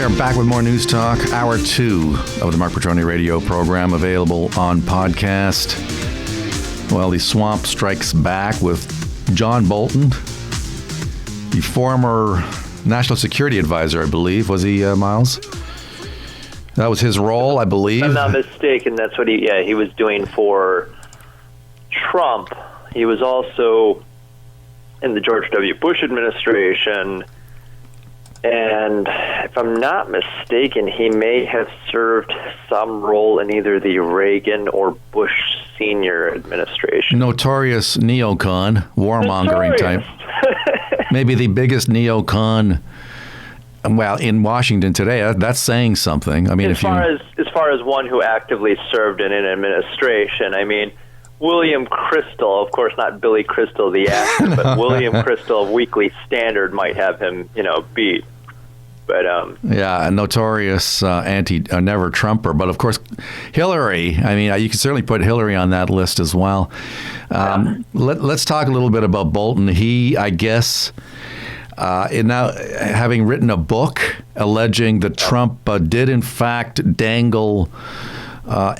We are back with more News Talk, Hour 2 of the Marc Patrone radio program, available on podcast. Well, the swamp strikes back with John Bolton, the former National Security Advisor, I believe. Was he, Miles? That was his role, I believe. If I'm not mistaken, that's what he was doing for Trump. He was also in the George W. Bush administration. And if I'm not mistaken, he may have served some role in either the Reagan or Bush Senior administration. Notorious neocon, warmongering type. Maybe the biggest neocon, well, in Washington today. That's saying something. I mean, as far as one who actively served in an administration, I mean, William Crystal, of course, not Billy Crystal, the actor, but William Crystal of Weekly Standard might have him, beat. But yeah, a notorious never Trumper. But of course, Hillary. I mean, you can certainly put Hillary on that list as well. Let's talk a little bit about Bolton. He, I guess, now having written a book alleging that Trump did in fact dangle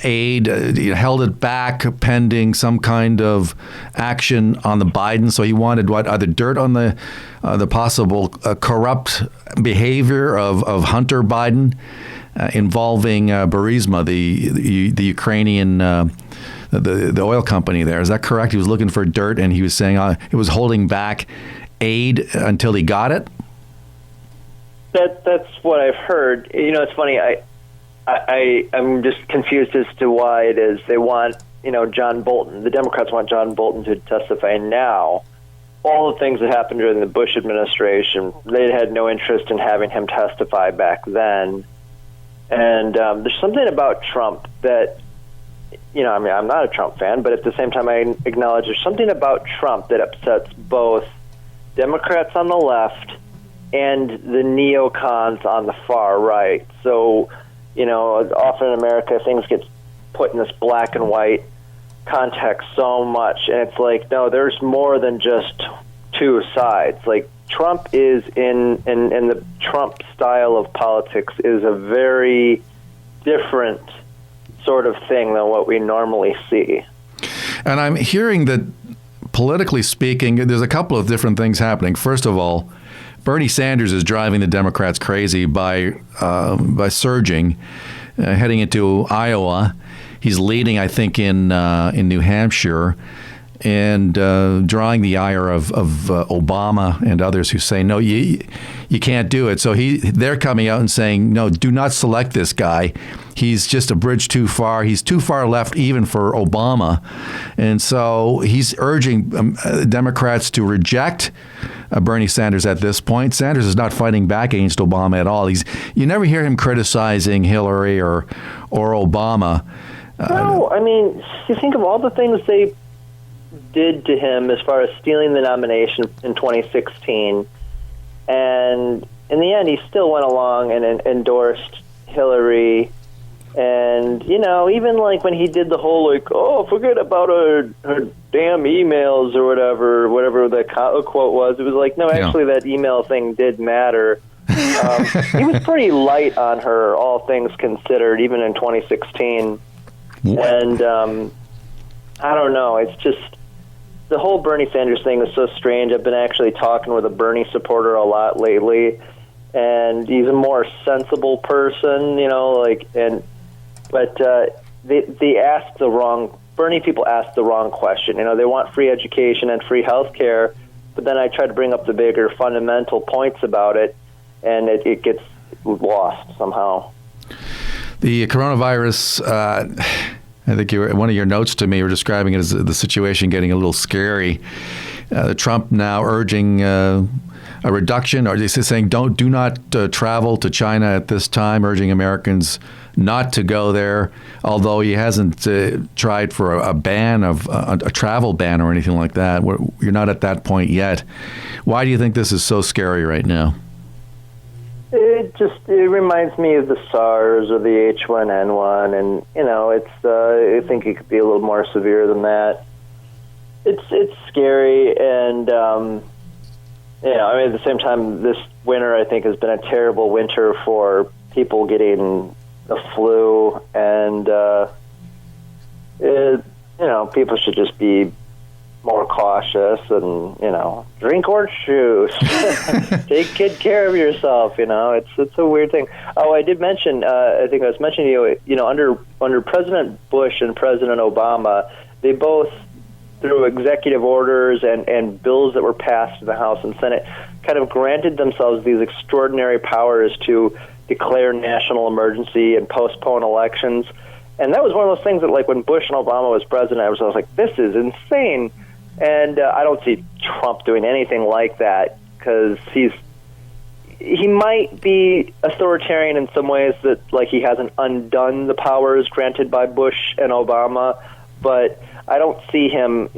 aid, held it back pending some kind of action on the Biden. So he wanted either dirt on the possible corrupt behavior of Hunter Biden involving Burisma, the Ukrainian the oil company there. Is that correct? He was looking for dirt, and he was saying it was holding back aid until he got it. That's what I've heard. It's funny. I'm just confused as to why it is they want, John Bolton. The Democrats want John Bolton to testify now. All the things that happened during the Bush administration, they had no interest in having him testify back then. And there's something about Trump that, I'm not a Trump fan, but at the same time I acknowledge there's something about Trump that upsets both Democrats on the left and the neocons on the far right. So, often in America, things get put in this black and white context so much, and it's like, no, there's more than just two sides. Like, Trump is in the Trump style of politics is a very different sort of thing than what we normally see. And I'm hearing that, politically speaking, there's a couple of different things happening. First of all, Bernie Sanders is driving the Democrats crazy by surging, heading into Iowa. He's leading, I think, in New Hampshire, and drawing the ire of Obama and others who say, no, you can't do it. So they're coming out and saying, no, do not select this guy. He's just a bridge too far. He's too far left even for Obama. And so he's urging Democrats to reject Bernie Sanders at this point. Sanders is not fighting back against Obama at all. You never hear him criticizing Hillary or Obama. No, I mean, you think of all the things they did to him as far as stealing the nomination in 2016, and in the end, he still went along and endorsed Hillary. And, even like when he did the whole, forget about her damn emails or whatever the quote was, it was like, no, actually that email thing did matter. He was pretty light on her, all things considered, even in 2016. And I don't know, it's just, the whole Bernie Sanders thing is so strange. I've been actually talking with a Bernie supporter a lot lately, and he's a more sensible person, but they ask the wrong, Bernie people ask the wrong question. They want free education and free health care, but then I try to bring up the bigger fundamental points about it, and it gets lost somehow. The coronavirus, I think one of your notes to me were describing it as the situation getting a little scary. Trump now urging a reduction, or he's saying do not travel to China at this time, urging Americans not to go there, although he hasn't tried for a ban of a travel ban or anything like that. You're not at that point yet. Why do you think this is so scary right now? It reminds me of the SARS or the H1N1, and I think it could be a little more severe than that. It's scary, and at the same time, this winter, I think, has been a terrible winter for people getting the flu, and people should just be more cautious and, drink orange juice. Take good care of yourself, It's a weird thing. Oh, I did mention, I think I was mentioning to you, under President Bush and President Obama, they both, through executive orders and bills that were passed in the House and Senate, kind of granted themselves these extraordinary powers to declare national emergency and postpone elections. And that was one of those things that, like, when Bush and Obama was president, I was like, this is insane. And I don't see Trump doing anything like that, because he might be authoritarian in some ways, that, like, he hasn't undone the powers granted by Bush and Obama, but I don't see him,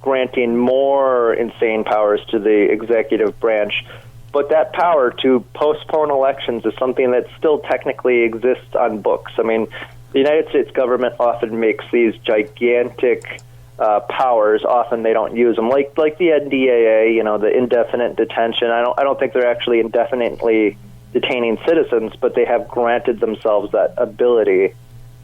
granting more insane powers to the executive branch. But that power to postpone elections is something that still technically exists on books. I mean, the United States government often makes these gigantic powers. Often they don't use them, like the NDAA, the indefinite detention. I don't think they're actually indefinitely detaining citizens, but they have granted themselves that ability.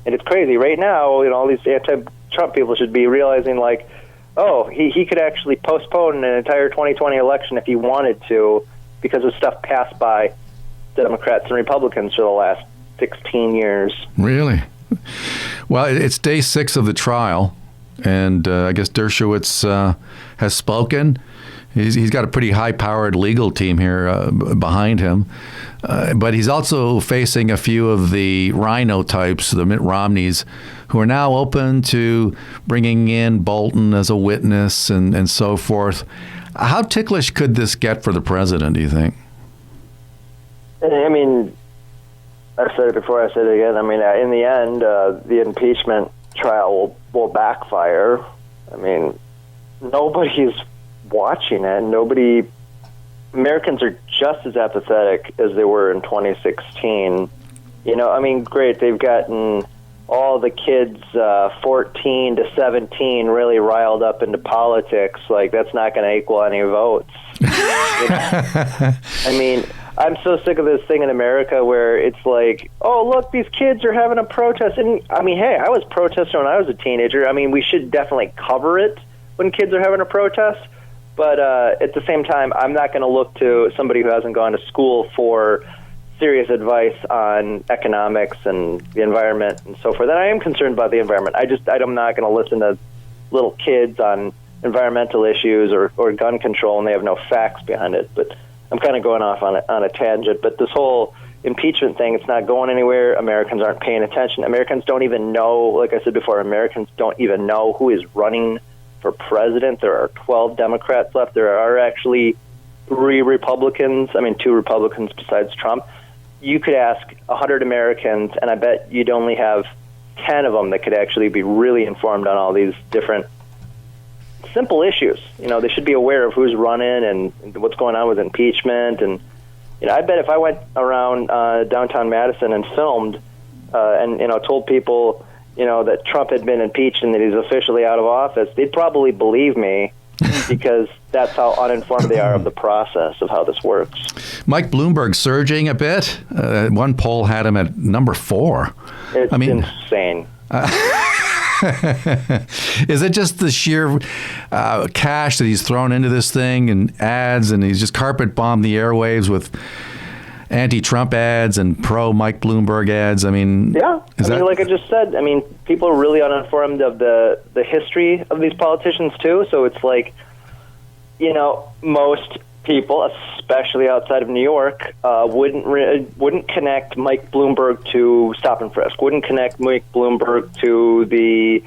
And it's crazy. Right now, all these anti-Trump people should be realizing, like, oh, he could actually postpone an entire 2020 election if he wanted to, because of stuff passed by Democrats and Republicans for the last 16 years. Really? Well, it's day 6 of the trial, and I guess Dershowitz has spoken. He's got a pretty high-powered legal team here behind him, but he's also facing a few of the rhino types, the Mitt Romneys, who are now open to bringing in Bolton as a witness and so forth. How ticklish could this get for the president, do you think? I mean, I've said it before, I said it again. I mean, in the end, the impeachment trial will backfire. I mean, nobody's watching it. Americans are just as apathetic as they were in 2016. I mean, great, they've gotten all the kids 14 to 17 really riled up into politics. Like, that's not going to equal any votes. I mean, I'm so sick of this thing in America where it's like, oh, look, these kids are having a protest. And I mean, hey, I was protesting when I was a teenager. I mean, we should definitely cover it when kids are having a protest. But at the same time, I'm not going to look to somebody who hasn't gone to school for serious advice on economics and the environment and so forth. And I am concerned about the environment. I'm not going to listen to little kids on environmental issues or gun control, and they have no facts behind it. But I'm kind of going off on a tangent. But this whole impeachment thing, it's not going anywhere. Americans aren't paying attention. Americans don't even know, like I said before, Americans don't even know who is running for president. There are 12 Democrats left. There are actually 3 Republicans. I mean, 2 Republicans besides Trump. You could ask 100 Americans, and I bet you'd only have 10 of them that could actually be really informed on all these different simple issues. They should be aware of who's running and what's going on with impeachment. And I bet if I went around downtown Madison and filmed and told people that Trump had been impeached and that he's officially out of office, they'd probably believe me, because that's how uninformed they are of the process of how this works. Mike Bloomberg surging a bit. One poll had him at number 4. It's insane. Is it just the sheer cash that he's thrown into this thing and ads, and he's just carpet bombed the airwaves with anti-Trump ads and pro-Mike Bloomberg ads? I mean, yeah. Like I just said, I mean, people are really uninformed of the history of these politicians too. So it's like, most people, especially outside of New York, wouldn't connect Mike Bloomberg to stop and frisk. Wouldn't connect Mike Bloomberg to the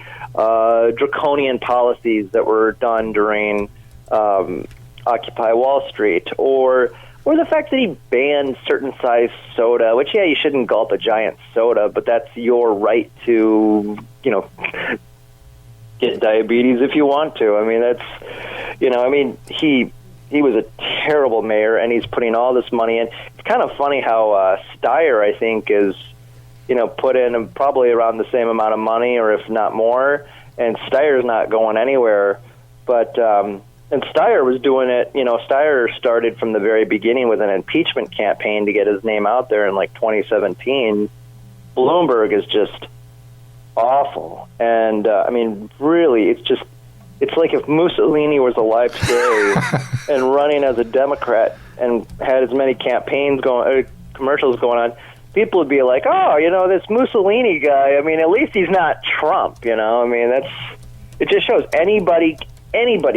draconian policies that were done during Occupy Wall Street, or the fact that he banned certain size soda, which, yeah, you shouldn't gulp a giant soda, but that's your right to, get diabetes if you want to. I mean, that's, he was a terrible mayor, and he's putting all this money in. It's kind of funny how Steyer, I think, is, put in probably around the same amount of money, or if not more, and Steyer's not going anywhere. But And Steyer was doing it. Steyer started from the very beginning with an impeachment campaign to get his name out there in like 2017. Bloomberg is just awful. And, really, it's like if Mussolini was alive today and running as a Democrat and had as many commercials going on, people would be like, oh, this Mussolini guy, at least he's not Trump, it just shows anybody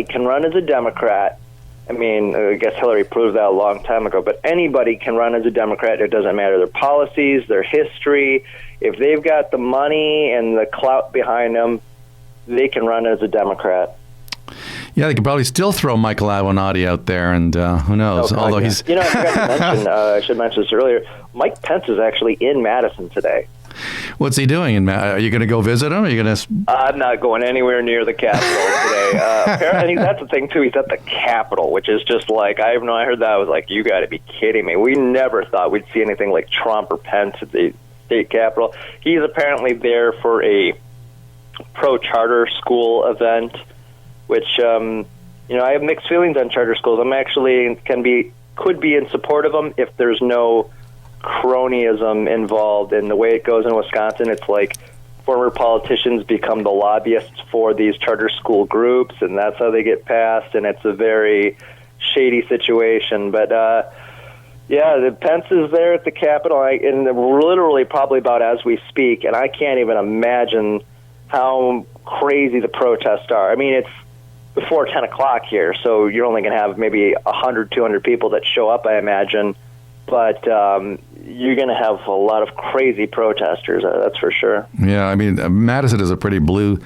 can run as a Democrat. I guess Hillary proved that a long time ago, but anybody can run as a Democrat. It doesn't matter their policies, their history. If they've got the money and the clout behind them, they can run as a Democrat. Yeah, they could probably still throw Michael Avenatti out there, and who knows? Although he's, I forgot to mention. I should mention this earlier. Mike Pence is actually in Madison today. What's he doing? Are you going to go visit him? Are you going to? I'm not going anywhere near the Capitol today. Apparently, that's the thing too. He's at the Capitol, which is just like I heard that. I was like, you got to be kidding me. We never thought we'd see anything like Trump or Pence at the state Capitol. He's apparently there for a pro-charter school event, which I have mixed feelings on charter schools. I'm actually could be in support of them if there's no cronyism involved. In the way it goes in Wisconsin, it's like former politicians become the lobbyists for these charter school groups, and that's how they get passed, and it's a very shady situation. But the Pence is there at the Capitol, and literally probably about as we speak, and I can't even imagine how crazy the protests are. It's before 10 o'clock here, so you're only going to have maybe 100, 200 people that show up, I imagine. But you're going to have a lot of crazy protesters, that's for sure. Yeah, Madison is a pretty blue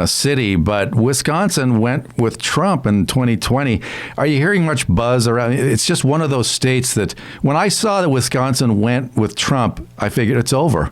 city, but Wisconsin went with Trump in 2020. Are you hearing much buzz around? It's just one of those states that when I saw that Wisconsin went with Trump, I figured it's over.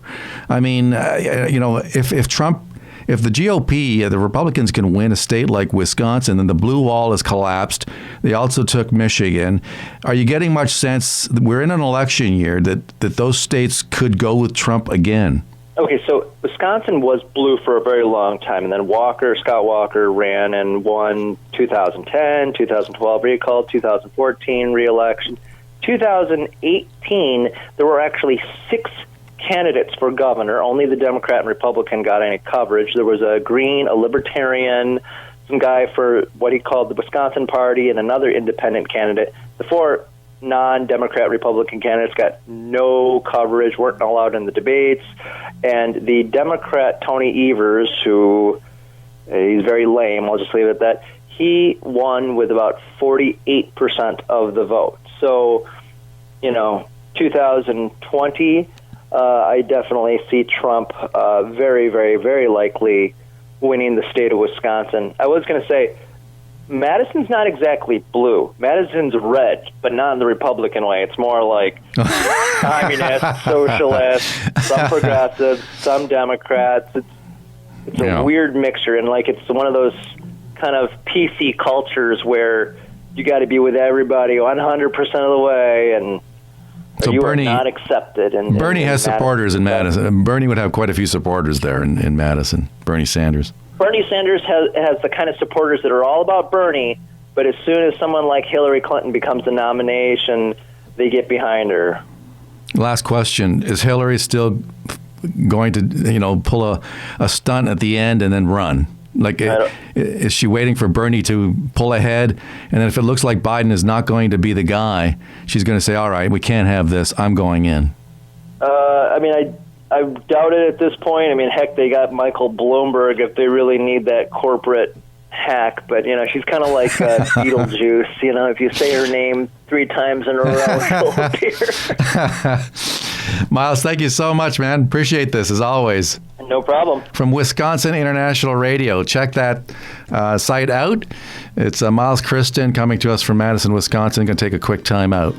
If the GOP, the Republicans, can win a state like Wisconsin, then the blue wall has collapsed. They also took Michigan. Are you getting much sense that we're in an election year that those states could go with Trump again? Okay, so Wisconsin was blue for a very long time, and then Scott Walker ran and won 2010, 2012 recall, 2014 re-election. 2018, there were actually 6 candidates for governor. Only the Democrat and Republican got any coverage. There was a Green, a Libertarian, some guy for what he called the Wisconsin Party, and another independent candidate. The 4 non-Democrat Republican candidates got no coverage, weren't allowed in the debates. And the Democrat Tony Evers, who he's very lame, I'll just leave it at that, he won with about 48% of the vote. So, 2020, I definitely see Trump very, very, very likely winning the state of Wisconsin. I was going to say, Madison's not exactly blue. Madison's red, but not in the Republican way. It's more like communist, socialist, some progressives, some Democrats. It's a weird mixture, and it's one of those kind of PC cultures where you got to be with everybody 100% of the way, and so you are not accepted. Bernie has supporters in Madison. Bernie would have quite a few supporters there in Madison. Bernie Sanders. Bernie Sanders has the kind of supporters that are all about Bernie, but as soon as someone like Hillary Clinton becomes the nomination, they get behind her. Last question. Is Hillary still going to, pull a stunt at the end and then run? Is she waiting for Bernie to pull ahead? And then if it looks like Biden is not going to be the guy, she's going to say, all right, we can't have this. I'm going in. I doubt it at this point. Heck, they got Michael Bloomberg if they really need that corporate hack. But, she's kind of like Beetlejuice. If you say her name 3 times in a row, she'll appear. Miles, thank you so much, man. Appreciate this, as always. No problem. From Wisconsin International Radio. Check that site out. It's Miles Christen coming to us from Madison, Wisconsin. Going to take a quick time out.